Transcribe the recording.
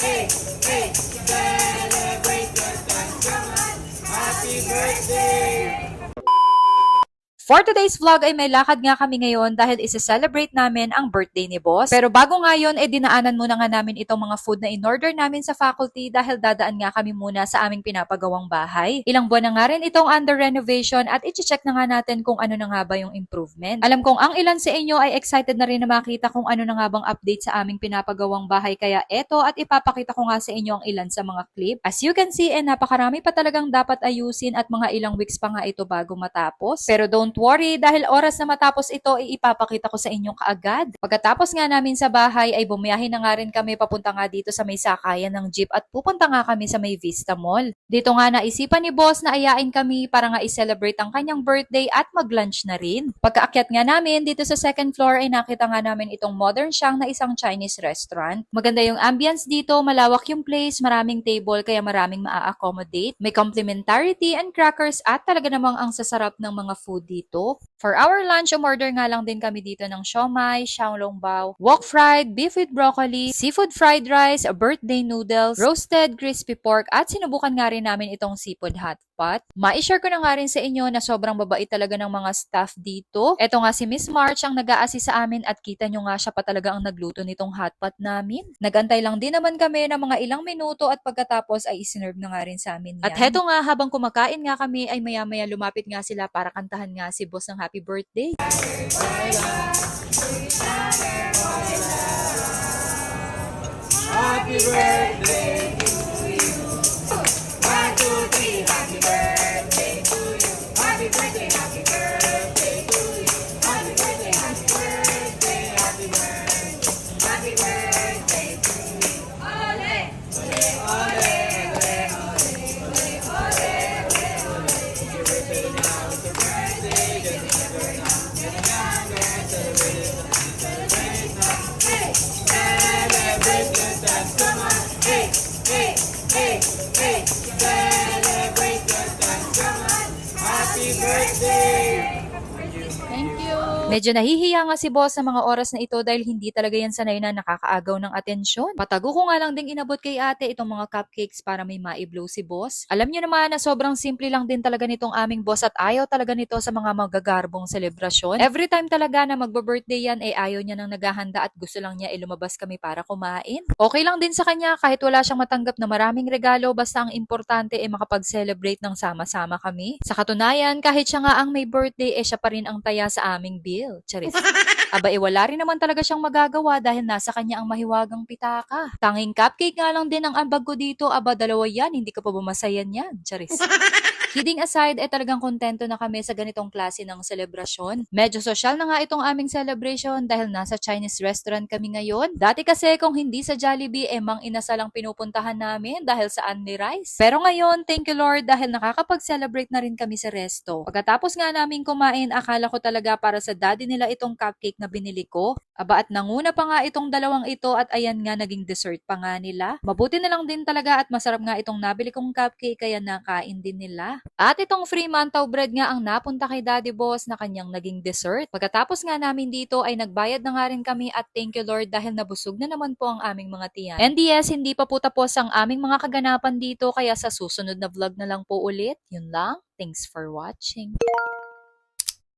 hey, hey, celebrate the dance. Come on, happy birthday! For today's vlog ay may lakad nga kami ngayon dahil isa-celebrate namin ang birthday ni boss. Pero bago nga yun, dinaanan muna nga namin itong mga food na in-order namin sa faculty dahil dadaan nga kami muna sa aming pinapagawang bahay. Ilang buwan na nga rin itong under renovation at i-check na nga natin kung ano na nga ba yung improvement. Alam kong ang ilan sa inyo ay excited na rin na makita kung ano na nga bang update sa aming pinapagawang bahay, kaya eto at ipapakita ko nga sa inyo ang ilan sa mga clip. As you can see, napakarami pa talagang dapat ayusin at mga ilang weeks pa nga ito bago matapos. Pero don't worry, dahil oras na matapos ito, ipapakita ko sa inyo kaagad. Pagkatapos nga namin sa bahay, ay bumiyahe na nga rin kami papunta nga dito sa may sakayan ng jeep at pupunta nga kami sa may Vista Mall. Dito nga naisipan ni boss na ayain kami para nga i-celebrate ang kanyang birthday at mag-lunch na rin. Pagkaakyat nga namin dito sa second floor ay nakita nga namin itong modern siyang na isang Chinese restaurant. Maganda yung ambience dito, malawak yung place, maraming table kaya maraming maa-accommodate. May complimentary tea and crackers at talaga namang ang sasarap ng mga food dito. For our lunch, umorder nga lang din kami dito ng siomai, xiaolongbao, wok fried, beef with broccoli, seafood fried rice, birthday noodles, roasted crispy pork, at sinubukan nga rin namin itong seafood hot pot. Ma-share ko na nga rin sa inyo na sobrang babait talaga ng mga staff dito. Ito nga si Miss March ang nag-a-assist sa amin at kita nyo nga siya pa talaga ang nagluto nitong hot pot namin. Nagantay lang din naman kami ng mga ilang minuto at pagkatapos ay isinurb na nga rin sa amin yan. At heto nga, habang kumakain nga kami ay maya-maya lumapit nga sila para kantahan nga si boss ng happy birthday. Happy birthday to you. 1, 2, 3, happy birthday to you. Happy birthday, happy birthday to you. Happy birthday, happy birthday, happy birthday. Happy birthday to you. Ole! Ole, ole, ole, ole, ole, ole, ole, ole. It's your birthday now, it's your birthday. Get together now, get younger, celebrate it, celebrate now. Hey! Celebrate the dance, come on. Hey, hey, hey, hey. Celebrate the dance, come on. Happy birthday. Thank you. Medyo nahihiya nga si boss sa mga oras na ito dahil hindi talaga yan sanay na nakakaagaw ng atensyon. Patago ko nga lang ding inabot kay ate itong mga cupcakes para may maiblow si boss. Alam niyo naman na sobrang simple lang din talaga nitong aming boss at ayaw talaga nito sa mga magagarbong selebrasyon. Every time talaga na magbo-birthday yan, ayaw niya nang naghahanda at gusto lang niya lumabas kami para kumain. Okay lang din sa kanya kahit wala siyang matanggap na maraming regalo, basta ang importante makapag-celebrate ng sama-sama kami. Sa katunayan, kahit siya nga ang may birthday, siya pa rin ang taya sa aming bill. Charis. Aba, wala rin naman talaga siyang magagawa dahil nasa kanya ang mahiwagang pitaka. Tanging cupcake nga lang din ang ambag ko dito. Aba, dalawa yan. Hindi ka pa bumasayan yan. Charis. Kidding aside, talagang kontento na kami sa ganitong klase ng selebrasyon. Medyo social na nga itong aming celebration dahil nasa Chinese restaurant kami ngayon. Dati kasi kung hindi sa Jollibee, mang inasal ang pinupuntahan namin dahil sa Only Rice. Pero ngayon, thank you Lord dahil nakakapag-celebrate na rin kami sa resto. Pagkatapos nga namin kumain, akala ko talaga para sa daddy nila itong cupcake na binili ko. Aba, at nanguna pa nga itong dalawang ito at ayan nga naging dessert pa nga nila. Mabuti na lang din talaga at masarap nga itong nabili kong cupcake kaya nakain din nila. At itong free mantaw bread nga ang napunta kay Daddy Boss na kanyang naging dessert. Pagkatapos nga namin dito ay nagbayad na nga rin kami at thank you Lord dahil nabusog na naman po ang aming mga tiyan. And yes, hindi pa po tapos ang aming mga kaganapan dito kaya sa susunod na vlog na lang po ulit. Yun lang. Thanks for watching.